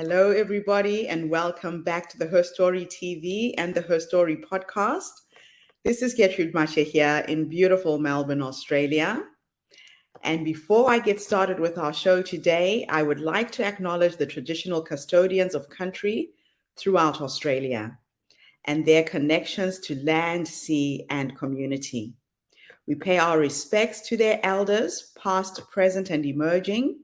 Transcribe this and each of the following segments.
Hello, everybody, and welcome back to the HerStoryTV and the HerStory Podcast. This is Gertrude Mache here in beautiful Melbourne, Australia. And before I get started with our show today, I would like to acknowledge the traditional custodians of country throughout Australia and their connections to land, sea, and community. We pay our respects to their elders, past, present, and emerging,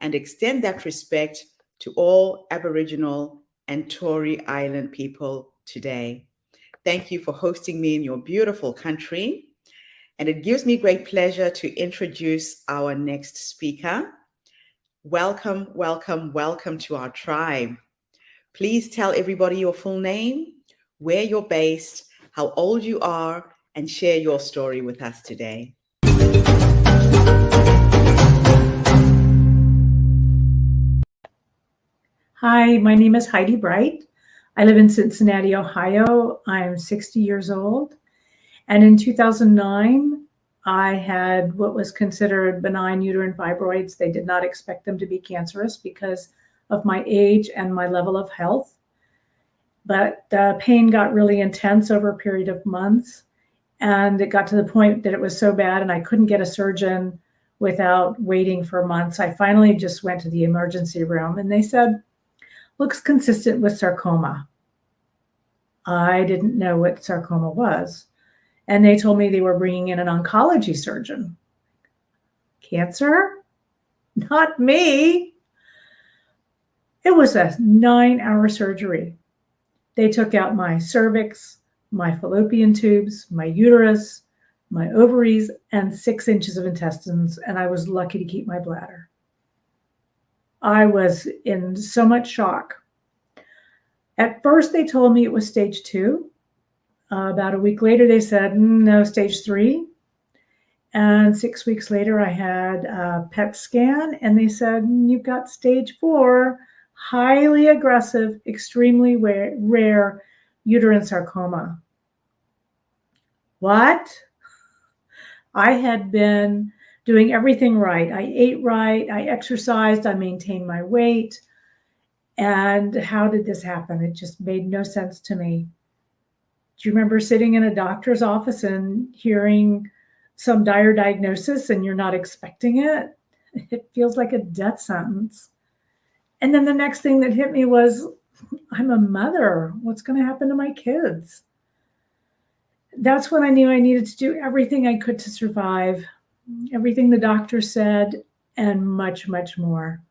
and extend that respect to all Aboriginal and Tory Island people today. Thank you for hosting me in your beautiful country. And it gives me great pleasure to introduce our next speaker. Welcome, welcome, welcome to our tribe. Please tell everybody your full name, where you're based, how old you are, and share your story with us today. Hi, my name is Heidi Bright. I live in Cincinnati, Ohio. I'm 60 years old. And in 2009, I had what was considered benign uterine fibroids. They did not expect them to be cancerous because of my age and my level of health. But the pain got really intense over a period of months. And it got to the point that it was so bad and I couldn't get a surgeon without waiting for months. I finally just went to the emergency room and they said, looks consistent with sarcoma. I didn't know what sarcoma was. And they told me they were bringing in an oncology surgeon. Cancer? Not me. It was a 9-hour surgery. They took out my cervix, my fallopian tubes, my uterus, my ovaries, and 6 inches of intestines. And I was lucky to keep my bladder. I was in so much shock. At first, they told me it was stage 2. About a week later, they said, no, stage 3. And 6 weeks later, I had a PET scan, and they said, you've got stage 4, highly aggressive, extremely rare uterine sarcoma. What? I had been doing everything right. I ate right, I exercised, I maintained my weight. And how did this happen? It just made no sense to me. Do you remember sitting in a doctor's office and hearing some dire diagnosis and you're not expecting it? It feels like a death sentence. And then the next thing that hit me was, I'm a mother. What's going to happen to my kids? That's when I knew I needed to do everything I could to survive. Everything the doctor said, and much, much more.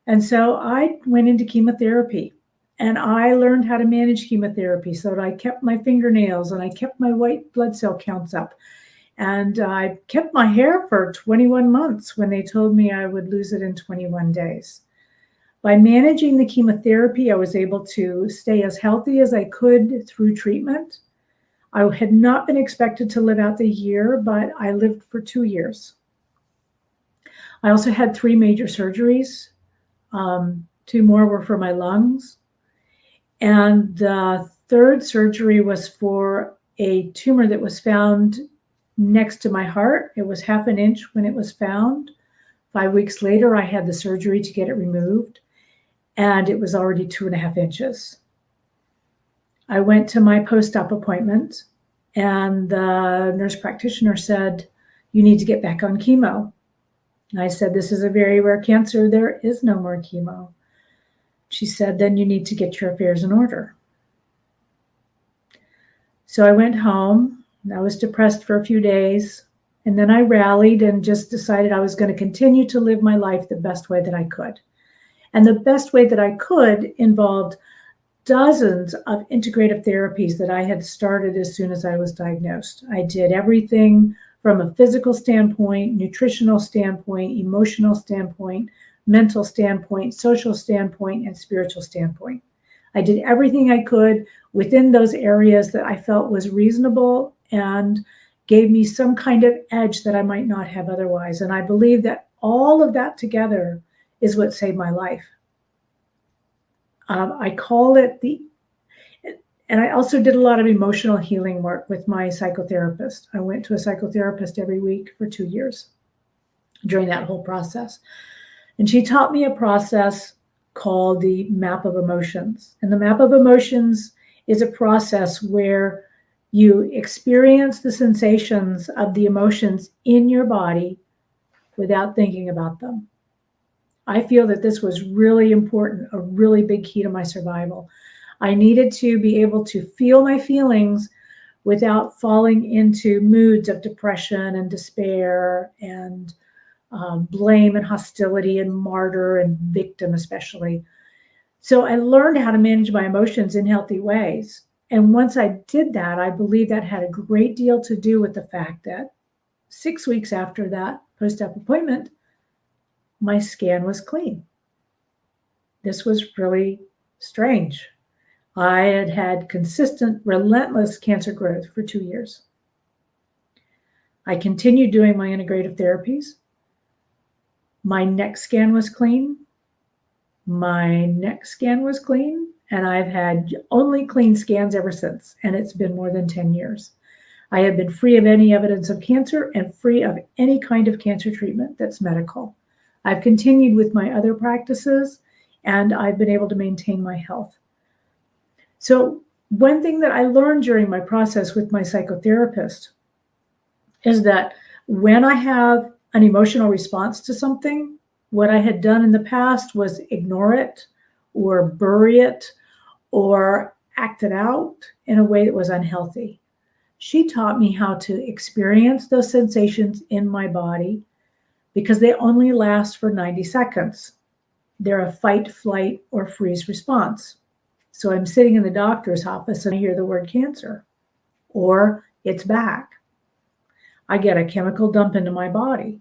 And so I went into chemotherapy, and I learned how to manage chemotherapy so that I kept my fingernails and I kept my white blood cell counts up. And I kept my hair for 21 months when they told me I would lose it in 21 days. By managing the chemotherapy, I was able to stay as healthy as I could through treatment. I had not been expected to live out the year, but I lived for 2 years. I also had 3 major surgeries. 2 more were for my lungs. And the 3rd surgery was for a tumor that was found next to my heart. It was 1/2 inch when it was found. 5 weeks later, I had the surgery to get it removed, and it was already 2.5 inches. I went to my post-op appointment, and the nurse practitioner said, you need to get back on chemo. And I said, this is a very rare cancer. There is no more chemo. She said, then you need to get your affairs in order. So I went home. I was depressed for a few days. And then I rallied and just decided I was going to continue to live my life the best way that I could. And the best way that I could involved dozens of integrative therapies that I had started as soon as I was diagnosed. I did everything from a physical standpoint, nutritional standpoint, emotional standpoint, mental standpoint, social standpoint, and spiritual standpoint. I did everything I could within those areas that I felt was reasonable and gave me some kind of edge that I might not have otherwise. And I believe that all of that together is what saved my life. I call it and I also did a lot of emotional healing work with my psychotherapist. I went to a psychotherapist every week for 2 years during that whole process. And she taught me a process called the map of emotions. And the map of emotions is a process where you experience the sensations of the emotions in your body without thinking about them. I feel that this was really important, a really big key to my survival. I needed to be able to feel my feelings without falling into moods of depression and despair and blame and hostility and martyr and victim especially. So I learned how to manage my emotions in healthy ways. And once I did that, I believe that had a great deal to do with the fact that 6 weeks after that post-op appointment, my scan was clean. This was really strange. I had had consistent, relentless cancer growth for 2 years. I continued doing my integrative therapies. My neck scan was clean. And I've had only clean scans ever since, and it's been more than 10 years. I have been free of any evidence of cancer and free of any kind of cancer treatment that's medical. I've continued with my other practices, and I've been able to maintain my health. So one thing that I learned during my process with my psychotherapist is that when I have an emotional response to something, what I had done in the past was ignore it or bury it or act it out in a way that was unhealthy. She taught me how to experience those sensations in my body because they only last for 90 seconds. They're a fight, flight, or freeze response. So I'm sitting in the doctor's office and I hear the word cancer, or it's back. I get a chemical dump into my body.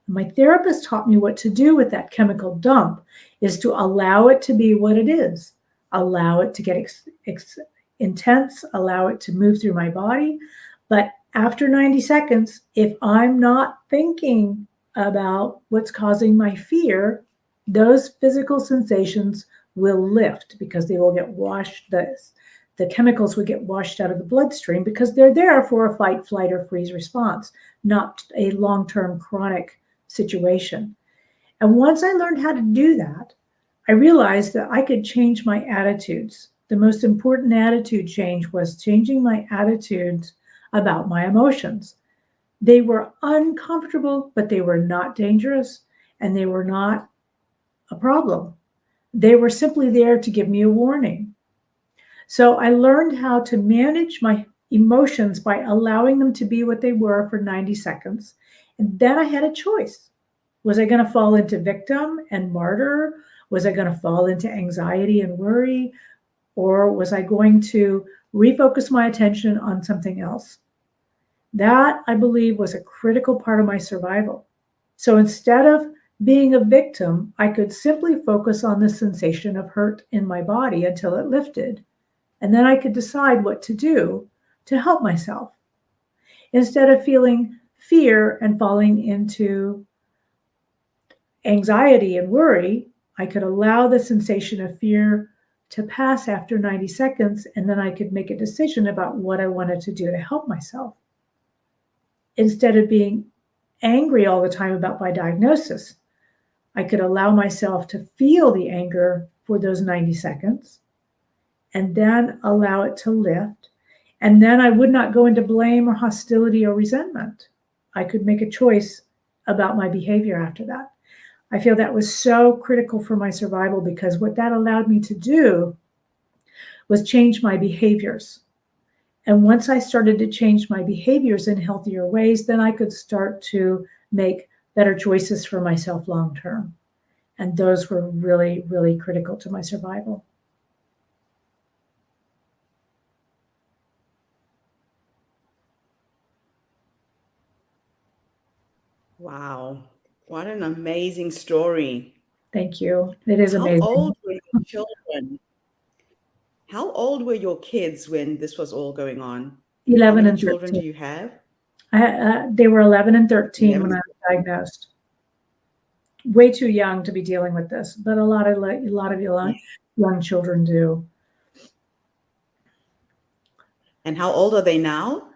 My therapist taught me what to do with that chemical dump is to allow it to be what it is, allow it to get intense, allow it to move through my body. But after 90 seconds, if I'm not thinking about what's causing my fear, those physical sensations will lift because they will get washed, the chemicals will get washed out of the bloodstream because they're there for a fight, flight, or freeze response, not a long-term chronic situation. And once I learned how to do that, I realized that I could change my attitudes. The most important attitude change was changing my attitudes about my emotions. They were uncomfortable, but they were not dangerous, and they were not a problem. They were simply there to give me a warning. So I learned how to manage my emotions by allowing them to be what they were for 90 seconds. And then I had a choice. Was I going to fall into victim and martyr? Was I going to fall into anxiety and worry? Or was I going to refocus my attention on something else? That, I believe, was a critical part of my survival. So instead of being a victim, I could simply focus on the sensation of hurt in my body until it lifted. And then I could decide what to do to help myself. Instead of feeling fear and falling into anxiety and worry, I could allow the sensation of fear to pass after 90 seconds, and then I could make a decision about what I wanted to do to help myself. Instead of being angry all the time about my diagnosis, I could allow myself to feel the anger for those 90 seconds and then allow it to lift. And then I would not go into blame or hostility or resentment. I could make a choice about my behavior after that. I feel that was so critical for my survival because what that allowed me to do was change my behaviors. And once I started to change my behaviors in healthier ways, then I could start to make better choices for myself long term. And those were really, really critical to my survival. Wow. What an amazing story. Thank you. It is amazing. How old were your children? How old were your kids when this was all going on? 11 How many and children 13. do you have? They were 11 and 13 11 when I was diagnosed. Way too young to be dealing with this, but a lot of young children do. And how old are they now?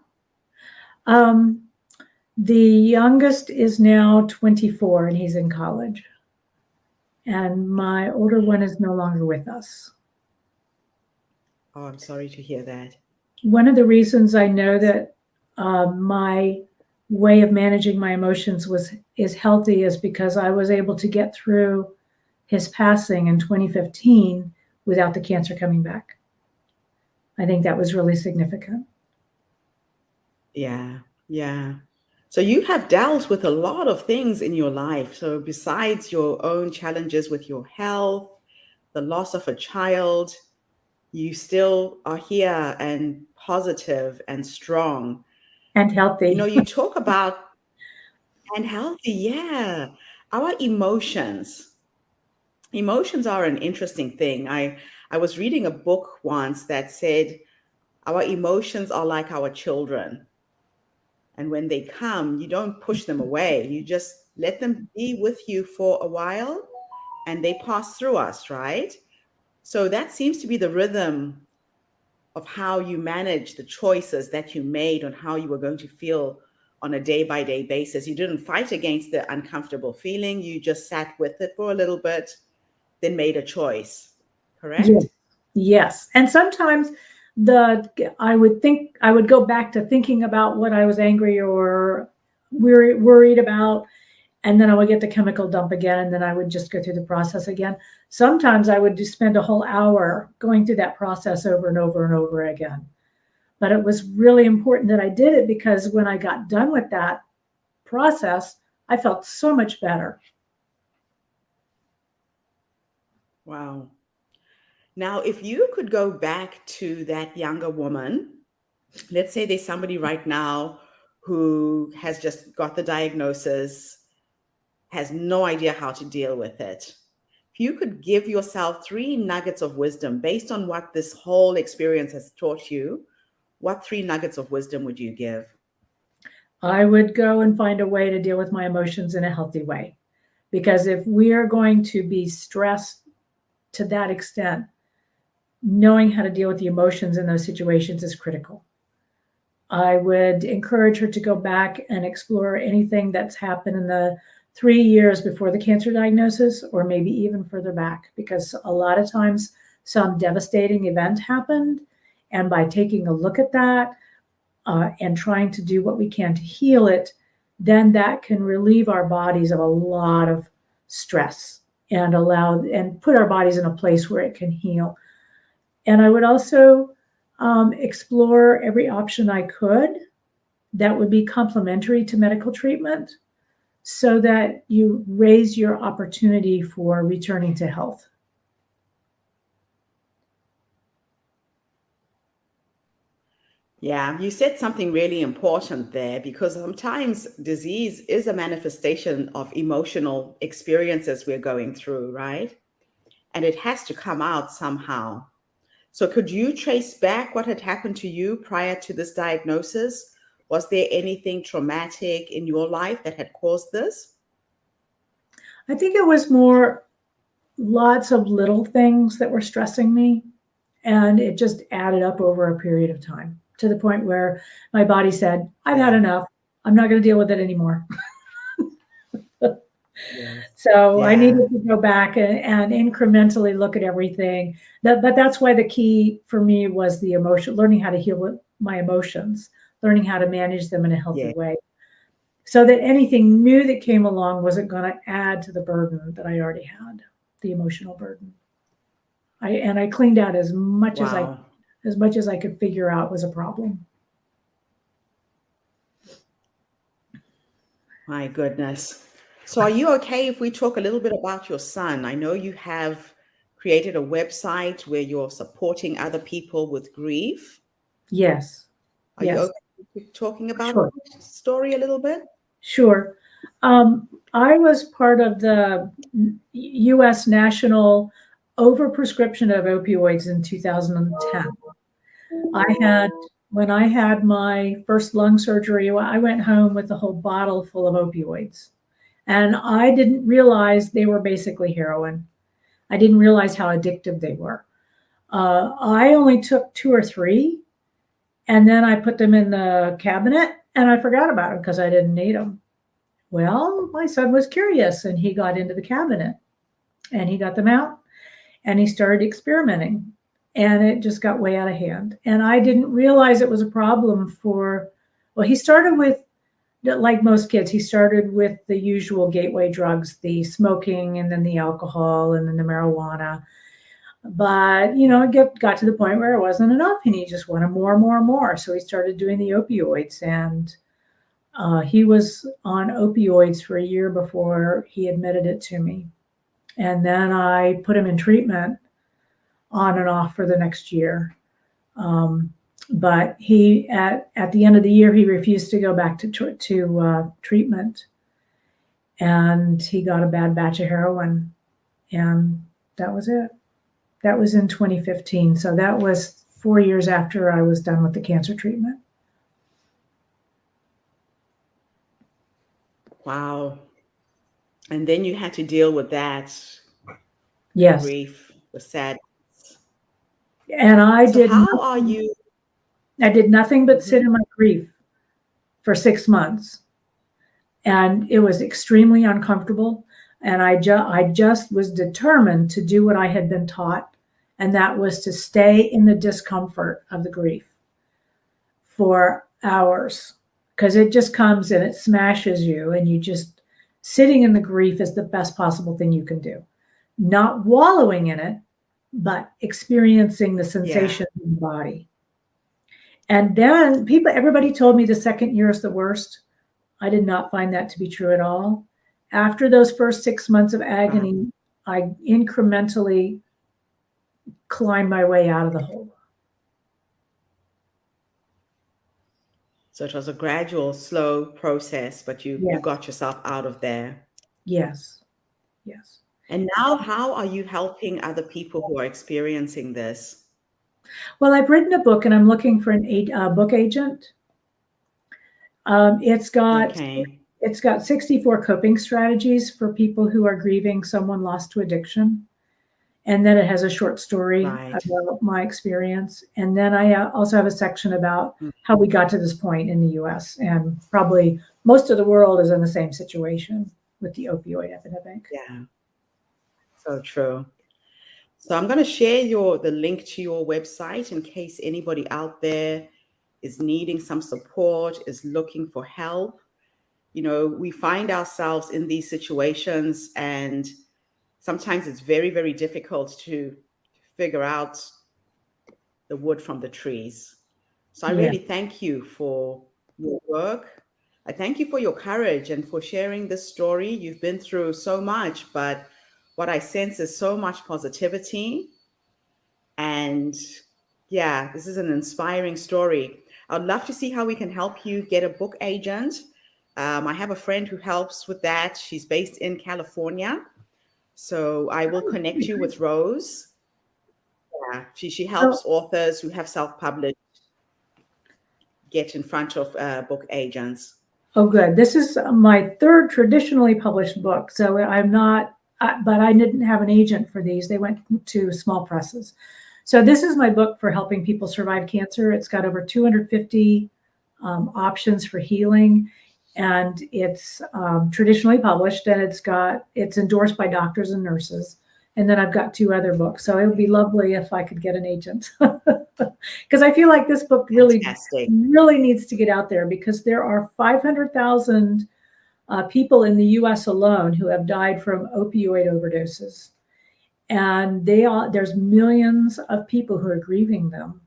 The youngest is now 24 and he's in college. And my older one is no longer with us. Oh, I'm sorry to hear that. One of the reasons I know that my way of managing my emotions is healthy is because I was able to get through his passing in 2015 without the cancer coming back. I think that was really significant. Yeah, yeah. So you have dealt with a lot of things in your life. So besides your own challenges with your health, the loss of a child, you still are here and positive and strong. And healthy. You talk about and healthy, yeah. Our emotions. Emotions are an interesting thing. I was reading a book once that said our emotions are like our children. And when they come, you don't push them away. You just let them be with you for a while and they pass through us, right? So that seems to be the rhythm of how you manage the choices that you made on how you were going to feel on a day by day basis. You didn't fight against the uncomfortable feeling. You just sat with it for a little bit, then made a choice. Yes. Correct? Yes. And sometimes I would go back to thinking about what I was angry or worried about, and then I would get the chemical dump again, and then I would just go through the process again. Sometimes I would just spend a whole hour going through that process over and over and over again. But it was really important that I did it because when I got done with that process, I felt so much better. Wow. Now, if you could go back to that younger woman, let's say there's somebody right now who has just got the diagnosis, has no idea how to deal with it. If you could give yourself three nuggets of wisdom based on what this whole experience has taught you, what three nuggets of wisdom would you give? I would go and find a way to deal with my emotions in a healthy way. Because if we are going to be stressed to that extent, knowing how to deal with the emotions in those situations is critical. I would encourage her to go back and explore anything that's happened in the 3 years before the cancer diagnosis, or maybe even further back, because a lot of times some devastating event happened. And by taking a look at that and trying to do what we can to heal it, then that can relieve our bodies of a lot of stress and put our bodies in a place where it can heal. And I would also explore every option I could that would be complementary to medical treatment so that you raise your opportunity for returning to health. Yeah, you said something really important there because sometimes disease is a manifestation of emotional experiences we're going through, right? And it has to come out somehow. So, could you trace back what had happened to you prior to this diagnosis? Was there anything traumatic in your life that had caused this? I think it was more lots of little things that were stressing me, and it just added up over a period of time to the point where my body said, I've had Yeah. enough. I'm not going to deal with it anymore. Yes. So I Yeah. needed to go back and incrementally look at everything. But that's why the key for me was the emotion, learning how to heal my emotions, learning how to manage them in a healthy Yeah. way, so that anything new that came along wasn't going to add to the burden that I already had, the emotional burden. I cleaned out Wow. as much as I could figure out was a problem. My goodness. So, are you okay if we talk a little bit about your son? I know you have created a website where you're supporting other people with grief. Yes, Are you yes, okay with talking about sure. that story a little bit? Sure. I was part of the U.S. national overprescription of opioids in 2010. When I had my first lung surgery, I went home with a whole bottle full of opioids. And I didn't realize they were basically heroin. I didn't realize how addictive they were. I only took 2 or 3, and then I put them in the cabinet and I forgot about them because I didn't need them. Well, my son was curious and he got into the cabinet. And he got them out and he started experimenting. And it just got way out of hand. And I didn't realize it was a problem he started with, like most kids, he started with the usual gateway drugs, the smoking and then the alcohol and then the marijuana. But, it got to the point where it wasn't enough and he just wanted more and more and more. So he started doing the opioids, and he was on opioids for a year before he admitted it to me. And then I put him in treatment on and off for the next year. But he, at the end of the year, he refused to go back to treatment. And he got a bad batch of heroin. And that was it. That was in 2015. So that was 4 years after I was done with the cancer treatment. Wow. And then you had to deal with that. Yes. Grief, the sadness. And I did nothing but sit in my grief for 6 months. And it was extremely uncomfortable. And I just was determined to do what I had been taught. And that was to stay in the discomfort of the grief for hours, because it just comes and it smashes you, and you just sitting in the grief is the best possible thing you can do. Not wallowing in it, but experiencing the sensation in the body. And then everybody told me the second year is the worst. I did not find that to be true at all. After those first 6 months of agony, I incrementally climbed my way out of the hole. So it was a gradual, slow process, but you got yourself out of there. Yes. And now, how are you helping other people who are experiencing this? Well, I've written a book, and I'm looking for a book agent. It's got 64 coping strategies for people who are grieving someone lost to addiction. And then it has a short story about my experience. And then I also have a section about how we got to this point in the US. And probably most of the world is in the same situation with the opioid epidemic. Yeah, so true. So I'm going to share the link to your website in case anybody out there is needing some support, is looking for help. We find ourselves in these situations, and sometimes it's very, very difficult to figure out the wood from the trees. So I really thank you for your work. I thank you for your courage and for sharing this story. You've been through so much, but what I sense is so much positivity. And this is an inspiring story. I'd love to see how we can help you get a book agent. I have a friend who helps with that. She's based in California. So I will connect you with Rose. Yeah, she helps authors who have self-published get in front of book agents. Oh, good. This is my third traditionally published book. So I'm not, but I didn't have an agent for these. They went to small presses. So this is my book for helping people survive cancer. It's got over 250 options for healing. And it's traditionally published, and it's endorsed by doctors and nurses. And then I've got 2 other books. So it would be lovely if I could get an agent, because I feel like this book really needs to get out there, because there are 500,000 people in the US alone who have died from opioid overdoses. And there's millions of people who are grieving them.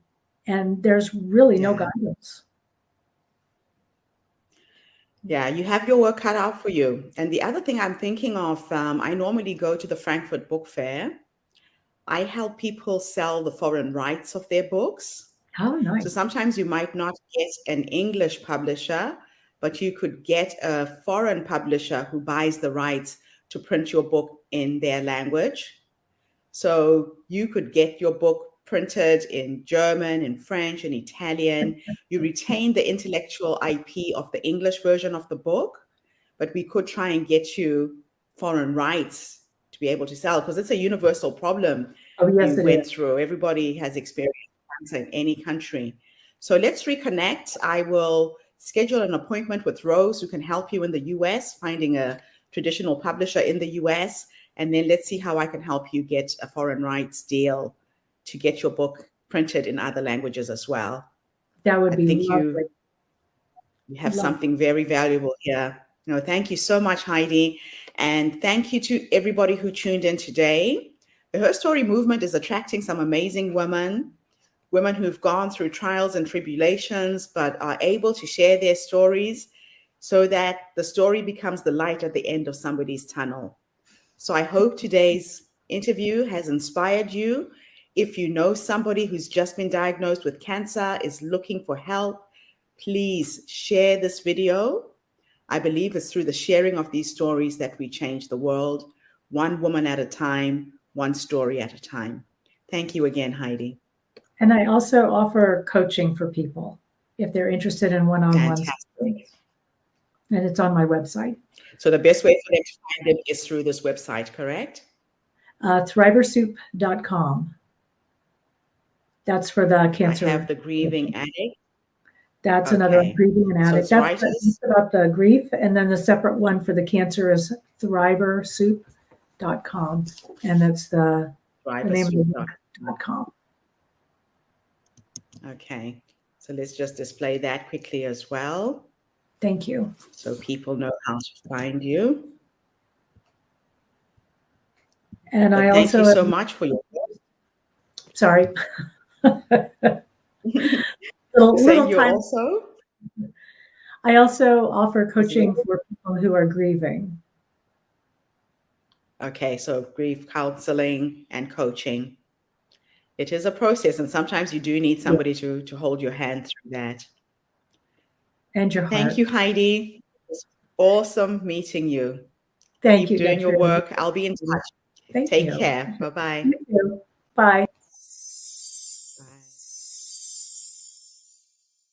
And there's really no guidance. Yeah, you have your work cut out for you. And the other thing I'm thinking of, I normally go to the Frankfurt Book Fair. I help people sell the foreign rights of their books. Oh, nice. So sometimes you might not get an English publisher, but you could get a foreign publisher who buys the rights to print your book in their language. So you could get your book printed in German, in French, in Italian. You retain the intellectual IP of the English version of the book, but we could try and get you foreign rights to be able to sell, because it's a universal problem you went through. Everybody has experienced cancer in any country. So let's reconnect. I will schedule an appointment with Rose, who can help you in the US, finding a traditional publisher in the US. And then let's see how I can help you get a foreign rights deal to get your book printed in other languages as well. That would I be think lovely. you have something very valuable here. No, thank you so much, Heidi. And thank you to everybody who tuned in today. The Her Story movement is attracting some amazing women who've gone through trials and tribulations, but are able to share their stories so that the story becomes the light at the end of somebody's tunnel. So I hope today's interview has inspired you. If you know somebody who's just been diagnosed with cancer, is looking for help, please share this video. I believe it's through the sharing of these stories that we change the world, one woman at a time, one story at a time. Thank you again, Heidi. And I also offer coaching for people if they're interested in one-on-one. Fantastic. And it's on my website. So the best way for them to find them is through this website, correct? Thriversoup.com. That's for the cancer. I have the grieving addict. That's another grieving and addict. So that's about the grief. And then the separate one for the cancer is thriversoup.com. And that's the name of the book.com. Okay. So let's just display that quickly as well. Thank you. So people know how to find you. And I thank also you so much for your work. Sorry. I also offer coaching for people who are grieving. Okay, so grief counseling and coaching. It is a process, and sometimes you do need somebody to hold your hand through that. And your heart. Thank you, Heidi. It's awesome meeting you. Thank you. Keep doing your work. I'll be in touch. Take care. Bye-bye. You too. Bye.